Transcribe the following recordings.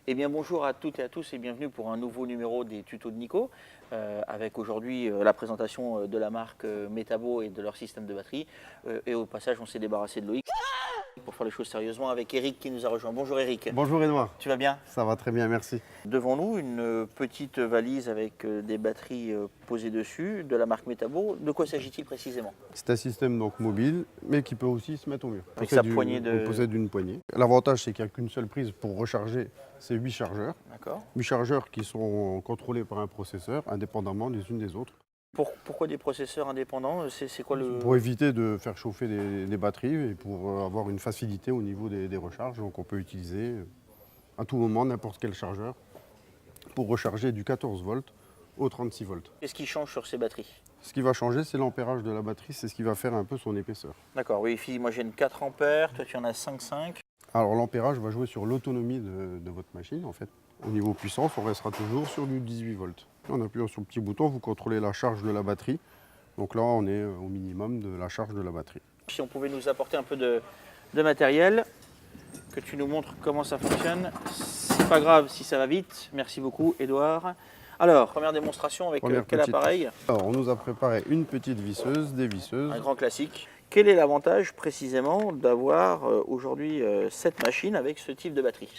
Eh bien bonjour à toutes et à tous et bienvenue pour un nouveau numéro des tutos de Nico avec aujourd'hui la présentation de la marque Metabo et de leur système de batterie et au passage on s'est débarrassé de Loïc pour faire les choses sérieusement avec Eric qui nous a rejoint. Bonjour Eric. Bonjour Edouard. Tu vas bien? Ça va très bien, merci. Devant nous une petite valise avec des batteries posées dessus de la marque Metabo. De quoi s'agit-il précisément? C'est un système donc mobile mais qui peut aussi se mettre au mur. Avec sa poignée de... On possède une poignée. L'avantage c'est qu'il n'y a qu'une seule prise pour recharger ces 8 chargeurs. D'accord. 8 chargeurs qui sont contrôlés par un processeur indépendamment les unes des autres. Pourquoi des processeurs indépendants? C'est quoi le... Pour éviter de faire chauffer des batteries et pour avoir une facilité au niveau des recharges. Donc on peut utiliser à tout moment n'importe quel chargeur pour recharger du 14 volts au 36 volts. Qu'est-ce qui change sur ces batteries? Ce qui va changer, c'est l'ampérage de la batterie, c'est ce qui va faire un peu son épaisseur. D'accord, oui, moi j'ai une 4 ampères, toi tu en as 5,5. Alors l'ampérage va jouer sur l'autonomie de votre machine en fait. Au niveau puissance, on restera toujours sur du 18 volts. En appuyant sur le petit bouton, vous contrôlez la charge de la batterie. Donc là, on est au minimum de la charge de la batterie. Si on pouvait nous apporter un peu de matériel, que tu nous montres comment ça fonctionne. C'est pas grave si ça va vite. Merci beaucoup Edouard. Alors, première démonstration avec quel appareil? Alors, on nous a préparé une petite visseuse, des visseuses. Un grand classique. Quel est l'avantage précisément d'avoir aujourd'hui cette machine avec ce type de batterie?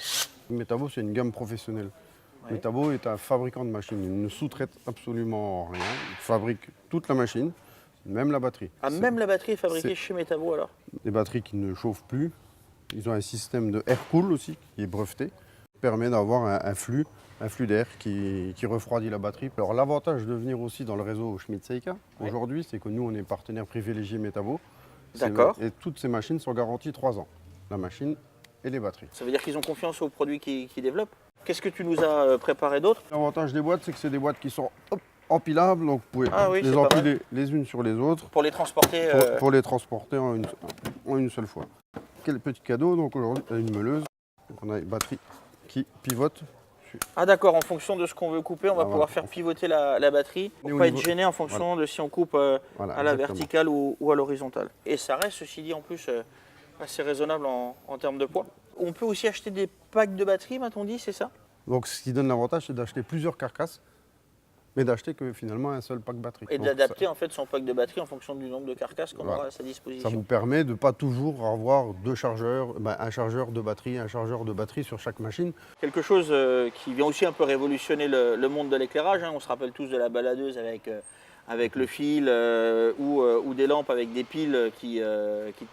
Metabo, c'est une gamme professionnelle. Ouais. Metabo est un fabricant de machines. Il ne sous-traite absolument rien. Il fabrique toute la machine, même la batterie. Ah, même la batterie est fabriquée chez Metabo alors? Des batteries qui ne chauffent plus. Ils ont un système de air cool aussi, qui est breveté. Qui permet d'avoir un flux d'air qui refroidit la batterie. Alors l'avantage de venir aussi dans le réseau Schmidt Seika, aujourd'hui, c'est que nous, on est partenaire privilégié Metabo. D'accord. Et toutes ces machines sont garanties 3 ans. La machine et les batteries. Ça veut dire qu'ils ont confiance aux produits qu'ils développent. Qu'est-ce que tu nous as préparé d'autre? L'avantage des boîtes, c'est que c'est des boîtes qui sont empilables, donc vous pouvez les empiler les unes sur les autres. Pour les transporter pour les transporter en une seule fois. Quel petit cadeau, donc aujourd'hui, une meuleuse. Donc on a une batterie qui pivote. Ah d'accord, en fonction de ce qu'on veut couper, on va pouvoir faire pivoter la batterie pour ne pas être gêné en fonction de si on coupe à la verticale ou à l'horizontale. Et ça reste, ceci dit, en plus assez raisonnable en termes de poids. On peut aussi acheter des packs de batterie, m'a-t-on dit, c'est ça? Donc ce qui donne l'avantage, c'est d'acheter plusieurs carcasses, mais d'acheter que finalement un seul pack batterie. Et d'adapter en fait son pack de batterie en fonction du nombre de carcasses qu'on aura à sa disposition. Ça vous permet de ne pas toujours avoir deux chargeurs, un chargeur de batterie, un chargeur de batterie sur chaque machine. Quelque chose qui vient aussi un peu révolutionner le monde de l'éclairage. On se rappelle tous de la baladeuse avec le fil ou des lampes avec des piles qui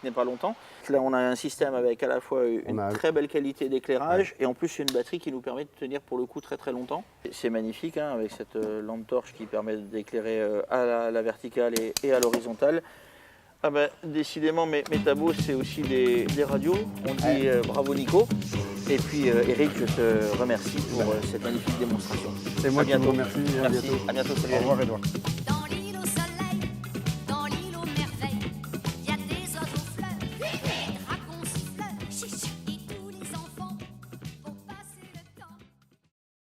tenaient pas longtemps. Là, on a un système avec à la fois une très belle qualité d'éclairage et en plus une batterie qui nous permet de tenir pour le coup très très longtemps. C'est magnifique avec cette lampe torche qui permet d'éclairer à la verticale et à l'horizontale. Ah ben, décidément, Metabo, c'est aussi des radios. On dit bravo Nico. Et puis Eric, je te remercie pour cette magnifique démonstration. C'est moi qui vous remercie. Merci. À bientôt. Salut. Au revoir Edouard.